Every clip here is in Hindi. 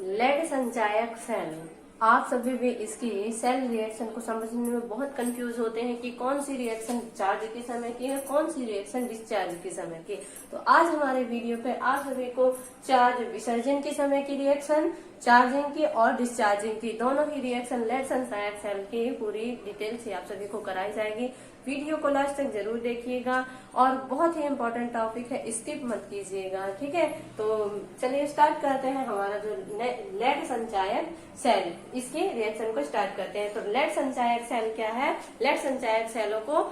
Lead संचायक cell. आप सभी भी इसकी सेल रिएक्शन को समझने में बहुत कंफ्यूज होते हैं कि कौन सी रिएक्शन चार्ज के समय की है, कौन सी रिएक्शन डिस्चार्ज के समय की। तो आज हमारे वीडियो पे आप सभी को चार्ज विसर्जन के समय की रिएक्शन, चार्जिंग की और डिस्चार्जिंग की दोनों ही रिएक्शन लेड संचायक सेल की पूरी डिटेल से आप सभी को कराई जाएगी। वीडियो को लास्ट तक जरूर देखिएगा और बहुत ही इम्पोर्टेंट टॉपिक है, स्किप मत कीजिएगा, ठीक है। तो चलिए स्टार्ट करते हैं हमारा जो लेड संचायक सेल, इसके रिएक्शन को स्टार्ट करते हैं। तो लेड संचायक सेल क्या है? लेड संचायक सेलों को,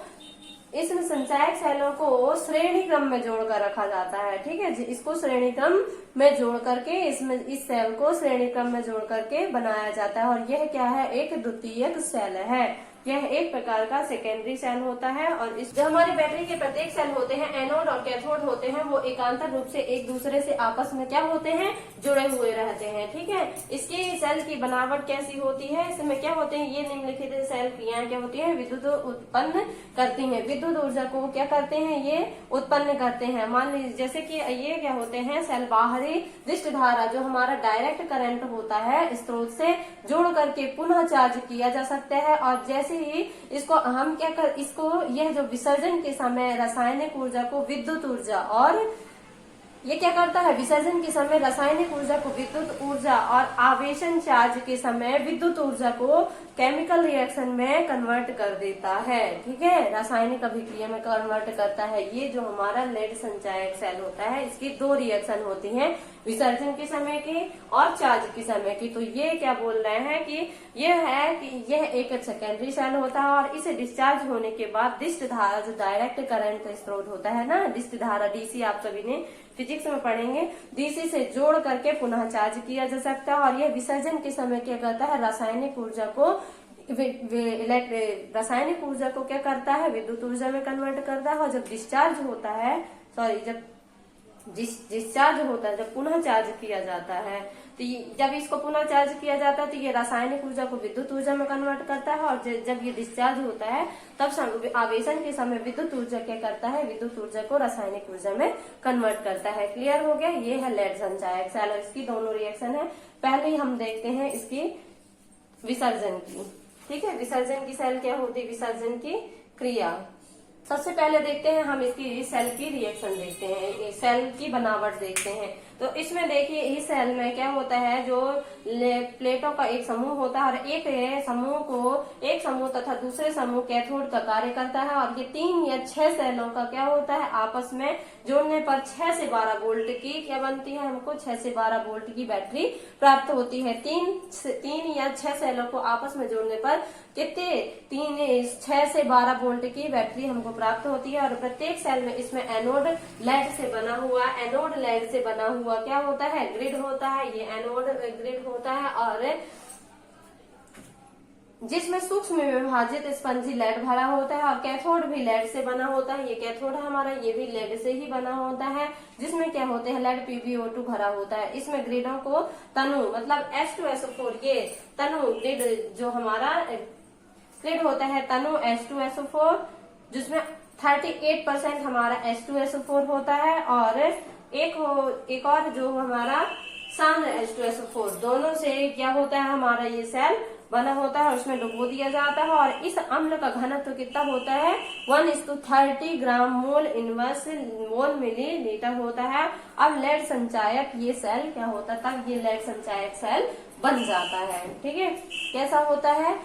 इसमें संचायक सेलों को श्रेणी क्रम में जोड़कर रखा जाता है, ठीक है। इसको श्रेणी क्रम में जोड़ करके इसमें इस सेल को श्रेणी क्रम में जोड़ करके बनाया जाता है। और यह क्या है? एक द्वितीयक सेल है। यह एक प्रकार का सेकेंडरी सेल होता है। और इस जो हमारी बैटरी के प्रत्येक सेल होते हैं, एनोड और कैथोड होते हैं, वो एकांतर रूप से एक दूसरे से आपस में क्या होते हैं? जुड़े हुए रहते हैं, ठीक है। इसकी सेल की बनावट कैसी होती है? इसमें क्या होते हैं? ये निम्नलिखित सेल क्रियाएं क्या होती है? विद्युत उत्पन्न करती हैं। विद्युत ऊर्जा को क्या करते हैं? ये उत्पन्न करते हैं। मान लीजिए जैसे कि ये क्या होते हैं? सेल बाहरी दृष्ट धारा, जो हमारा डायरेक्ट करंट होता है, स्रोत से जोड़ करके पुनः चार्ज किया जा सकता है। और जैसे ही इसको हम क्या कर, इसको यह जो विसर्जन के समय रासायनिक ऊर्जा को विद्युत ऊर्जा, और ये क्या करता है? विसर्जन के समय रासायनिक ऊर्जा को विद्युत ऊर्जा और आवेशन चार्ज के समय विद्युत ऊर्जा को केमिकल रिएक्शन में कन्वर्ट कर देता है, ठीक है। रासायनिक अभिक्रिया में कन्वर्ट करता है। ये जो हमारा लेड संचायक सेल होता है, इसकी दो रिएक्शन होती हैं, विसर्जन के समय की और चार्ज के समय की। तो ये क्या बोल रहे हैं कि यह है कि यह एक सेकेंडरी सेल होता है और इसे डिस्चार्ज होने के बाद डिस्ट धारा, जो डायरेक्ट करंट स्रोत होता है ना, डिस्ट धारा, डीसी, आप सभी ने फिजिक्स में पढ़ेंगे, डीसी से जोड़ करके पुनः चार्ज किया जा सकता है। और यह विसर्जन के समय क्या करता है? रासायनिक ऊर्जा को रासायनिक ऊर्जा को क्या करता है? विद्युत ऊर्जा में कन्वर्ट करता है। और जब डिस्चार्ज होता है, जब डिस्चार्ज होता है, जब पुनः चार्ज किया जाता है, तो जब इसको पुनः चार्ज किया जाता है तो ये रासायनिक ऊर्जा को विद्युत ऊर्जा में कन्वर्ट करता है। और जब ये डिस्चार्ज होता है तब आवेशन के समय विद्युत ऊर्जा क्या करता है? विद्युत ऊर्जा को रासायनिक ऊर्जा में कन्वर्ट करता है। क्लियर हो गया? ये है लेड संचायक सेल और इसकी दोनों रिएक्शन है। पहले ही हम देखते हैं इसकी विसर्जन की, ठीक है। विसर्जन की सेल क्या होती है? विसर्जन की क्रिया। सबसे पहले देखते हैं हम इसकी सेल की रिएक्शन देखते हैं, सेल की बनावट देखते हैं। तो इसमें देखिए, इस सेल में क्या होता है? जो प्लेटों का एक समूह होता है और एक समूह तथा दूसरे समूह कैथोड का कार्य करता है। और ये 3 या 6 सेलों का क्या होता है? आपस में जोड़ने पर 6 से 12 वोल्ट की क्या बनती है? हमको 6 से 12 वोल्ट की बैटरी प्राप्त होती है। 3 या 6 सेलों को आपस में जोड़ने पर कितने? 6 से 12 वोल्ट की बैटरी हमको प्राप्त होती है। और प्रत्येक सेल में इसमें एनोड लेड से बना हुआ क्या होता है? ग्रिड होता है। ये एनोड ग्रिड होता है और जिसमें सूक्ष्म विभाजित स्पंजी लेड भरा होता है। और कैथोड भी लेड से बना होता है। ये कैथोड है हमारा, ये भी लेड से ही बना होता है, जिसमें क्या होते हैं? लेड PbO2 भरा होता है। इसमें ग्रिडों को तनु, मतलब H2SO4, ये तनु ग्रिड जो हमारा ग्रिड होता है, तनु H2SO4, जिसमें 38% हमारा H2SO4 होता है। और एक और जो हमारा सांद्र H2SO4, दोनों से क्या होता है? हमारा ये सेल बना होता है और उसमें डुबो दिया जाता है। और इस अम्ल का घनत्व कितना होता है? 1:30 ग्राम मोल इनवर्स मोल मिलीलीटर होता है। अब लेड संचायक ये सेल क्या होता है? तब ये लेड संचायक सेल बन जाता है, ठीक है। कैसा होता है?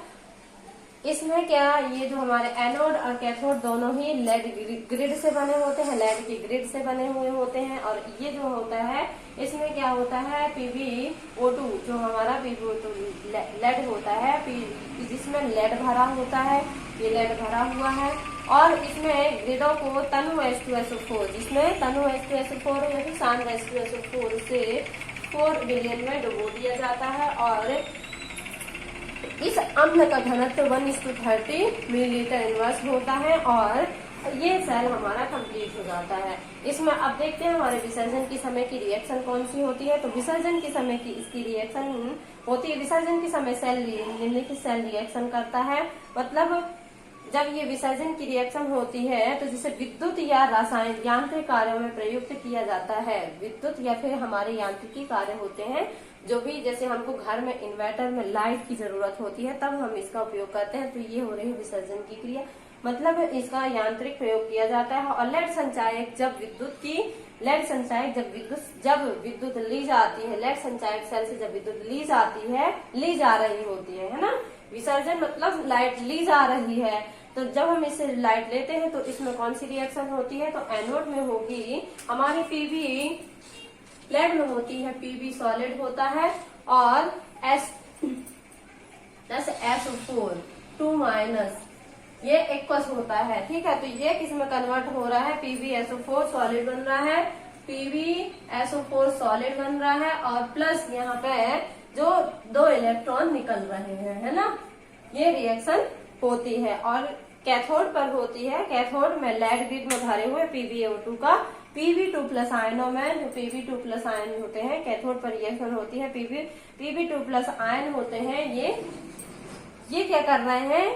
इसमें क्या, ये जो हमारे एनोड और कैथोड दोनों ही लेड ग्रिड से बने होते हैं, लेड की ग्रिड से बने हुए होते हैं। और ये जो होता है, इसमें क्या होता है? PbO2, जो हमारा PbO2 लेड होता है, जिसमें लेड भरा होता है, ये लेड भरा हुआ है। और इसमें ग्रिडों को तनु H2SO4, जिसमें तनु H2SO4 या फिर सांद्र H2SO4 से 4 बिलियन में डुबो दिया जाता है। और इस अम्ल का घनत्व 1:30 मिलीलीटर इनवर्स होता है। और ये सेल हमारा कंप्लीट हो जाता है। इसमें अब देखते हैं हमारे विसर्जन के समय की रिएक्शन कौन सी होती है। तो विसर्जन के समय की इसकी रिएक्शन होती है, विसर्जन के समय सेल निम्नलिखित सेल रिएक्शन करता है। मतलब जब ये विसर्जन की रिएक्शन होती है तो जिसे विद्युत या रासायनिक यांत्रिक कार्यों में प्रयुक्त किया जाता है। विद्युत या फिर हमारे यांत्रिकी कार्य होते हैं, जो भी जैसे हमको घर में इन्वर्टर में लाइट की जरूरत होती है तब हम इसका उपयोग करते हैं, तो ये हो रही है विसर्जन की क्रिया, मतलब इसका यांत्रिक प्रयोग किया जाता है। और लेड संचायक जब विद्युत ली जाती है, लेड संचायक सेल से जब विद्युत ली जा रही होती है ना। विसर्जन मतलब लाइट ली जा रही है, तो जब हम इससे लाइट लेते हैं तो इसमें कौन सी रिएक्शन होती है, तो एनोड में होगी हमारी पीबी, लेड में होती है पीबी सॉलिड होता है, और SO4 2 माइनस ये एक्वस होता है, ठीक है। तो ये किस में कन्वर्ट हो रहा है, PbSO4 सॉलिड बन रहा है, PbSO4 सॉलिड बन रहा है, और प्लस यहाँ पे जो 2 इलेक्ट्रॉन निकल रहे हैं, है ना, ये रिएक्शन होती है। और कैथोड पर होती है, कैथोड में लेड ग्रिड में भरे हुए PbO2 का Pb2 प्लस आयनों में, जो Pb2 प्लस आयन होते हैं, कैथोड पर रिएक्शन होती है, Pb2 प्लस आयन होते हैं, ये क्या कर रहे हैं,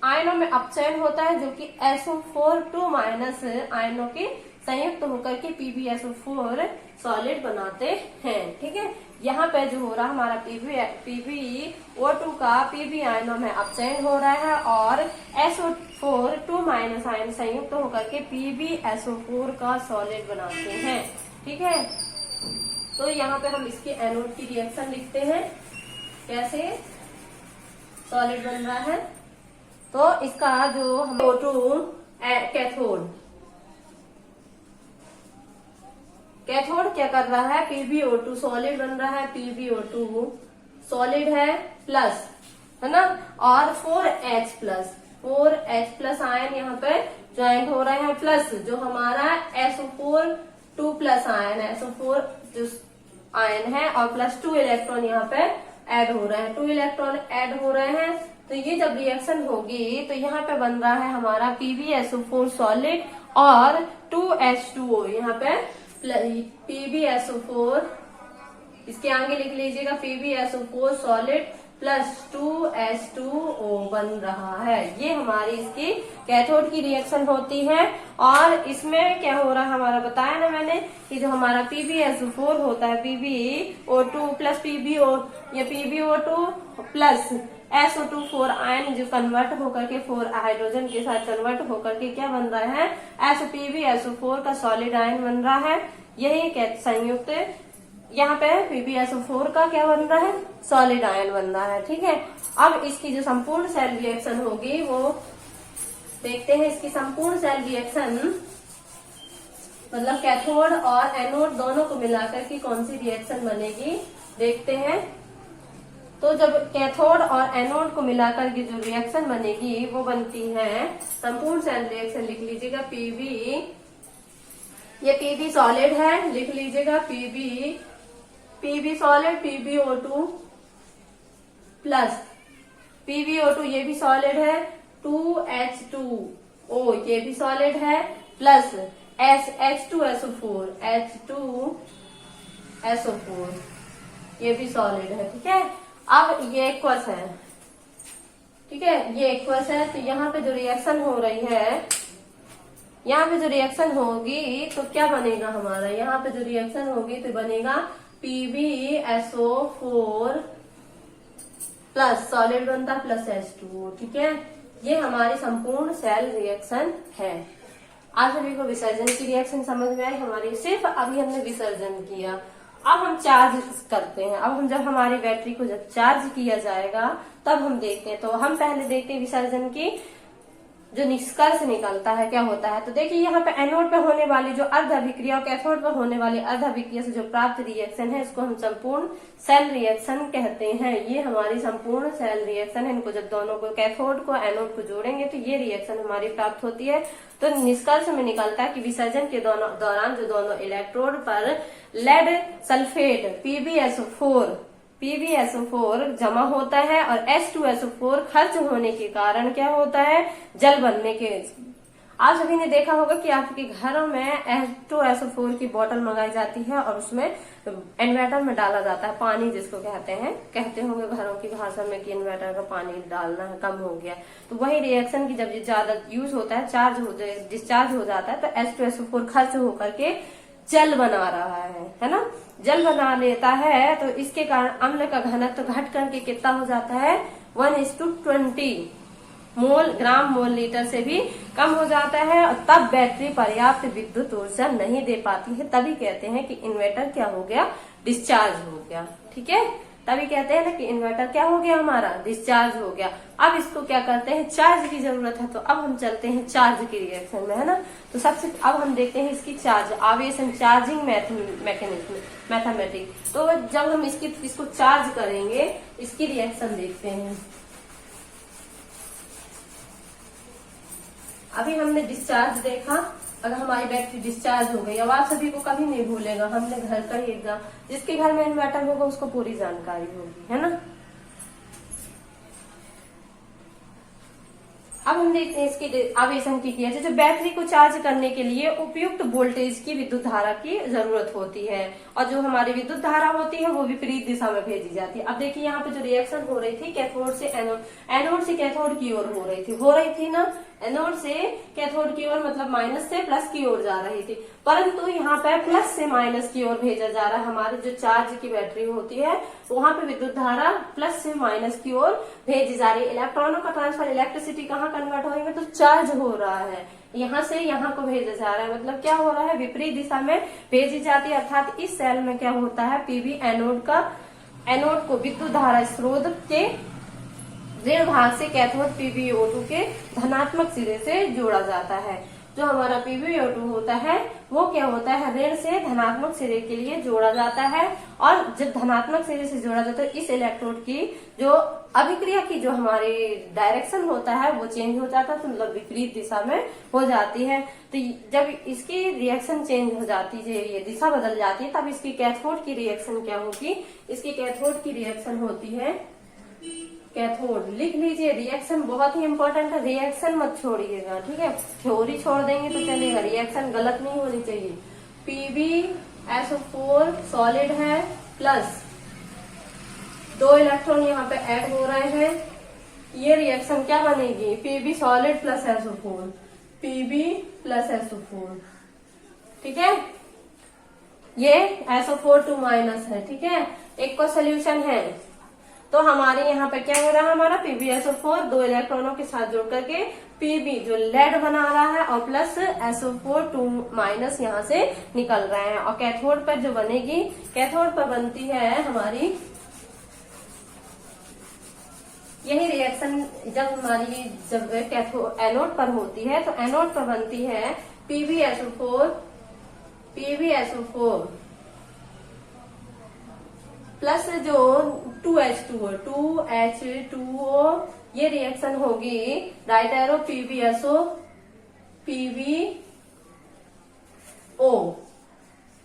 आयनों में अपचयन होता है, जो कि SO4 2 माइनस आयनों के संयुक्त होकर के PbSO4 सॉलिड बनाते हैं, ठीक है। यहाँ पे जो हो रहा है हमारा PbO2 का Pb आयनों में अपचयन हो रहा है, और SO4 2 माइनस आयन संयुक्त होकर के PbSO4 का सॉलिड बनाते हैं, ठीक है। तो यहाँ पे हम इसके एनोड की रिएक्शन लिखते हैं, कैसे सॉलिड बन रहा है। तो इसका जो हम O2 कैथोड क्या कर रहा है, PbO2 सॉलिड बन रहा है, PbO2 सॉलिड है प्लस, है ना, और 4H प्लस आयन यहाँ पे ज्वाइंट हो रहे हैं, प्लस जो हमारा SO4 2 प्लस आयन है, SO4 जो आयन है, और प्लस 2 इलेक्ट्रॉन यहाँ पे ऐड हो रहे हैं, 2 इलेक्ट्रॉन ऐड हो रहे हैं। तो ये जब रिएक्शन होगी तो यहाँ पे बन रहा है हमारा PbSO4 सॉलिड और 2H2O, यहाँ पे PbSO4, इसके आगे लिख लीजिएगा PbSO4 सॉलिड प्लस 2H2O बन रहा है। ये हमारी इसकी कैथोड की रिएक्शन होती है। और इसमें क्या हो रहा है हमारा, बताया ना मैंने कि जो हमारा PbSO4 होता है, PbO2 plus PbO2 plus SO2 4 ion जो कन्वर्ट होकर के 4 हाइड्रोजन के साथ कन्वर्ट होकर के क्या बन रहा है, PbSO4 का सॉलिड आयन बन रहा है। यही संयुक्त यहाँ पे PbSO4 का क्या बन रहा है, सॉलिड आयन बन रहा है, ठीक है। अब इसकी जो संपूर्ण सेल रिएक्शन होगी वो देखते हैं। इसकी संपूर्ण सेल रिएक्शन मतलब कैथोड और एनोड दोनों को मिलाकर के कौन सी रिएक्शन बनेगी देखते हैं। तो जब कैथोड और एनोड को मिलाकर के जो रिएक्शन बनेगी वो बनती है संपूर्ण सेल रिएक्शन, लिख लीजिएगा ये Pb सॉलिड है, लिख लीजिएगा Pb solid, PbO2 plus PbO2 ये भी सॉलिड है, 2H2O ये भी सॉलिड है, प्लस H2SO4 ये भी सॉलिड है, ठीक है। अब ये एक्वस है, ठीक है, ये एक्वस है। तो यहाँ पे जो रिएक्शन हो रही है, यहाँ पे जो रिएक्शन होगी तो क्या बनेगा हमारा, यहाँ पे जो रिएक्शन होगी तो बनेगा PbSO4 प्लस सॉलिड बनता प्लस H2O, ठीक है। ये हमारी संपूर्ण सेल रिएक्शन है। आज सभी को विसर्जन की रिएक्शन समझ में आई हमारी, सिर्फ अभी हमने विसर्जन किया। अब हम चार्ज करते हैं। अब हम जब हमारी बैटरी को जब चार्ज किया जाएगा तब हम देखते हैं। तो हम पहले देखते हैं विसर्जन की जो निष्कर्ष निकलता है क्या होता है। तो देखिए यहाँ पे एनोड पे होने वाली जो अर्ध अभिक्रिया और कैथोड पे होने वाली अर्ध अभिक्रिया से जो प्राप्त रिएक्शन है इसको हम संपूर्ण सेल रिएक्शन कहते हैं। ये हमारी संपूर्ण सेल रिएक्शन है। इनको जब दोनों को कैथोड को एनोड को जोड़ेंगे तो ये रिएक्शन हमारी प्राप्त होती है। तो निष्कर्ष में निकलता है कि विसर्जन के दौरान जो दोनों इलेक्ट्रोड पर लेड सल्फेट PbSO4 जमा होता है और H2SO4 खर्च होने के कारण क्या होता है, जल बनने के आप सभी ने देखा होगा कि आपके घरों में H2SO4 की बोतल मंगाई जाती है और उसमें इन्वर्टर में डाला जाता है पानी, जिसको कहते होंगे घरों की भाषा में कि इन्वर्टर का पानी डालना है, कम हो गया। तो वही रिएक्शन की जब ज्यादा यूज होता है, डिस्चार्ज हो जाता है, तो H2SO4 खर्च होकर के जल बना रहा है ना, जल बना लेता है। तो इसके कारण अम्ल का घनत्व तो घट करके कितना हो जाता है, 1:20 ग्राम मोल लीटर से भी कम हो जाता है। और तब बैटरी पर्याप्त विद्युत ऊर्जा नहीं दे पाती है, तभी कहते हैं कि इन्वर्टर क्या हो गया, डिस्चार्ज हो गया। ठीक है, तभी कहते हैं ना कि इन्वर्टर क्या हो गया, हमारा डिस्चार्ज हो गया। अब इसको क्या करते हैं, चार्ज की जरूरत है। तो अब हम चलते हैं चार्ज की रिएक्शन में, है ना। तो सबसे अब हम देखते हैं इसकी चार्ज आवेशन, चार्जिंग मैकेनिज्म, मैथमेटिक्स। तो जब हम इसको चार्ज करेंगे, इसकी रिएक्शन देखते हैं। अभी हमने डिस्चार्ज देखा, अगर हमारी बैटरी डिस्चार्ज हो गई। अब आप सभी को कभी नहीं भूलेगा, हमने घर का ही एग्जाम, जिसके घर में इन्वर्टर होगा उसको पूरी जानकारी होगी, है ना। अब हम देखते हैं इसकी आवेशन की क्रिया। जो बैटरी को चार्ज करने के लिए उपयुक्त वोल्टेज की विद्युत धारा की जरूरत होती है, और जो हमारी विद्युत धारा होती है वो विपरीत दिशा में भेजी जाती है। अब देखिए यहाँ पे जो रिएक्शन हो रही थी कैथोड से एनोड, एनोड से कैथोड की ओर हो रही थी ना, एनोड से कैथोड की ओर, मतलब माइनस से प्लस की ओर जा रही थी। परंतु यहाँ पे प्लस से माइनस की ओर भेजा जा रहा है। हमारे जो चार्ज की बैटरी होती है वहां पे विद्युत धारा प्लस से माइनस की ओर भेजी जा रही है। इलेक्ट्रॉनों का ट्रांसफर, इलेक्ट्रिसिटी कहाँ कन्वर्ट हो रही है, तो चार्ज हो रहा है, यहाँ से यहाँ को भेजा जा रहा है। मतलब क्या हो रहा है, विपरीत दिशा में भेजी जाती है। अर्थात इस सेल में क्या होता है, पीवी एनोड को विद्युत धारा स्रोत के ऋण भाग से कैथोड PbO2 के धनात्मक सिरे से जोड़ा जाता है। जो हमारा PbO2 होता है वो क्या होता है, ऋण से धनात्मक सिरे के लिए जोड़ा जाता है। और जब धनात्मक सिरे से जोड़ा जाता है, इस इलेक्ट्रोड की जो अभिक्रिया की जो हमारी डायरेक्शन होता है वो चेंज हो जाता है, तो मतलब विपरीत दिशा में हो जाती है। तो जब इसकी रिएक्शन चेंज हो जाती है, ये दिशा बदल जाती है, तब इसकी कैथोड की रिएक्शन क्या होगी, इसकी कैथोड की रिएक्शन होती है, कैथोड लिख लीजिए। रिएक्शन बहुत ही इंपॉर्टेंट है, रिएक्शन मत छोड़िएगा, ठीक है। थ्योरी छोड़ देंगे तो चलेगा, रिएक्शन गलत नहीं होनी चाहिए। PbSO4 सॉलिड है, प्लस 2 इलेक्ट्रॉन यहाँ पे ऐड हो रहे हैं। ये रिएक्शन क्या बनेगी, Pb solid plus SO4, Pb plus SO4, ठीक है। ये SO4 2 माइनस है, ठीक है। एक को सोल्यूशन है, तो हमारे यहाँ पे क्या हो रहा है, हमारा PbSO4 2 इलेक्ट्रॉनों के साथ जोड़ करके Pb जो लेड बना रहा है और प्लस SO4 2 माइनस यहाँ से निकल रहे हैं। और कैथोड पर जो बनेगी, कैथोड पर बनती है हमारी यही रिएक्शन। जब एनोड पर होती है तो एनोड पर बनती है PbSO4 प्लस जो 2H2O, ये रिएक्शन होगी right arrow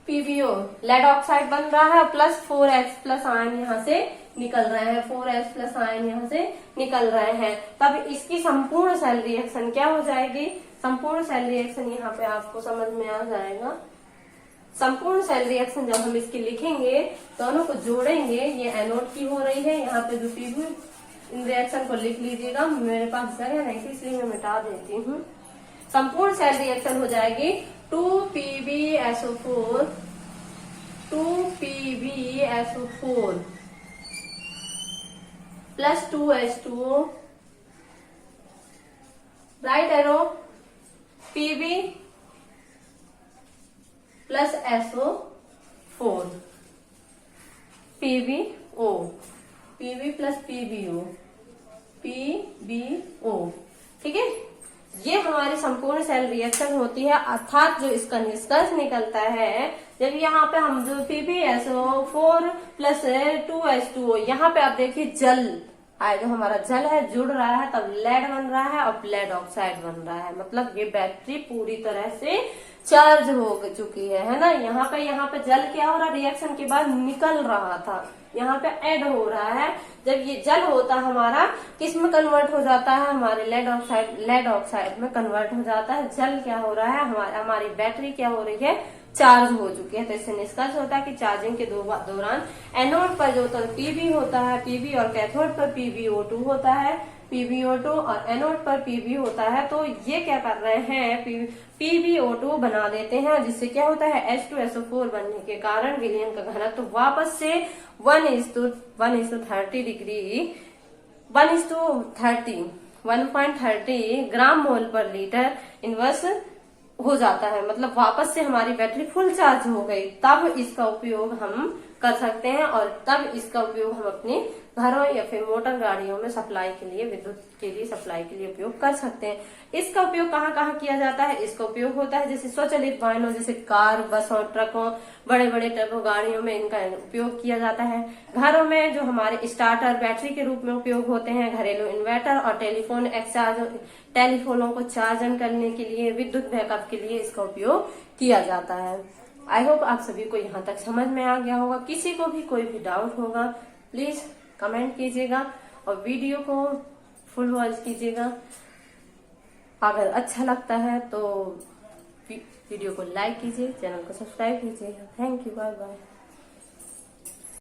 PbO lead oxide बन रहा है, प्लस 4H प्लस आयन यहाँ से निकल रहे हैं, 4H प्लस आयन यहाँ से निकल रहे हैं। तब इसकी संपूर्ण सेल रिएक्शन क्या हो जाएगी, संपूर्ण सेल रिएक्शन यहाँ पे आपको समझ में आ जाएगा। संपूर्ण सेल रिएक्शन जब हम इसकी लिखेंगे, दोनों को जोड़ेंगे, ये एनोड की हो रही है, यहाँ पे जो Pb, इन रिएक्शन को लिख लीजिएगा। मेरे पास जगह नहीं थी इसलिए मैं मिटा देती हूँ। संपूर्ण सेल रिएक्शन हो जाएगी 2PbSO4 plus 2H2O right arrow Pb plus SO4 PbO plus PbO, ठीक है। ये हमारी संपूर्ण सेल रिएक्शन होती है। अर्थात जो इसका निष्कर्ष निकलता है, जब यहाँ पे हम जो PbSO4 प्लस 2H2O, यहाँ पे आप देखिए जल जो हमारा जल है जुड़ रहा है, तब लेड बन रहा है और लेड ऑक्साइड बन रहा है। मतलब ये बैटरी पूरी तरह से चार्ज हो चुकी है ना। यहाँ पे जल क्या हो रहा, रिएक्शन के बाद निकल रहा था, यहाँ पे ऐड हो रहा है। जब ये जल होता हमारा किस में कन्वर्ट हो जाता है, हमारे लेड ऑक्साइड में कन्वर्ट हो जाता है। जल क्या हो रहा है, हमारी बैटरी क्या हो रही है, चार्ज हो चुकी है। तो इससे निष्कर्ष होता है कि चार्जिंग के दौरान एनोड पर जो पीबी होता है, पीबी, और कैथोड पर PbO2 होता है, PbO2, और एनोड पर Pb होता है। तो ये क्या कर रहे हैं, PbO2 बना देते हैं, जिससे क्या होता है, H2SO4 बनने के कारण विलयन का घनत्व तो वापस से 1:30 ग्राम मोल पर लीटर इनवर्स हो जाता है। मतलब वापस से हमारी बैटरी फुल चार्ज हो गई, तब इसका उपयोग हम कर सकते हैं, और तब इसका उपयोग हम अपने घरों या फिर मोटर गाड़ियों में सप्लाई के लिए, विद्युत के लिए सप्लाई के लिए उपयोग कर सकते हैं। इसका उपयोग कहाँ कहाँ किया जाता है, इसका उपयोग होता है जैसे स्वचालित वाहनों, जैसे कार, बस और ट्रकों, बड़े बड़े ट्रकों, गाड़ियों में इनका उपयोग किया जाता है। घरों में जो हमारे स्टार्टर बैटरी के रूप में उपयोग होते हैं, घरेलू इन्वर्टर और टेलीफोनों को चार्जन करने के लिए, विद्युत बैकअप के लिए इसका उपयोग किया जाता है। आई होप आप सभी को यहाँ तक समझ में आ गया होगा। किसी को भी कोई भी डाउट होगा प्लीज कमेंट कीजिएगा, और वीडियो को फुल वॉच कीजिएगा। अगर अच्छा लगता है तो वीडियो को लाइक कीजिए, चैनल को सब्सक्राइब कीजिएगा। Thank you, bye bye.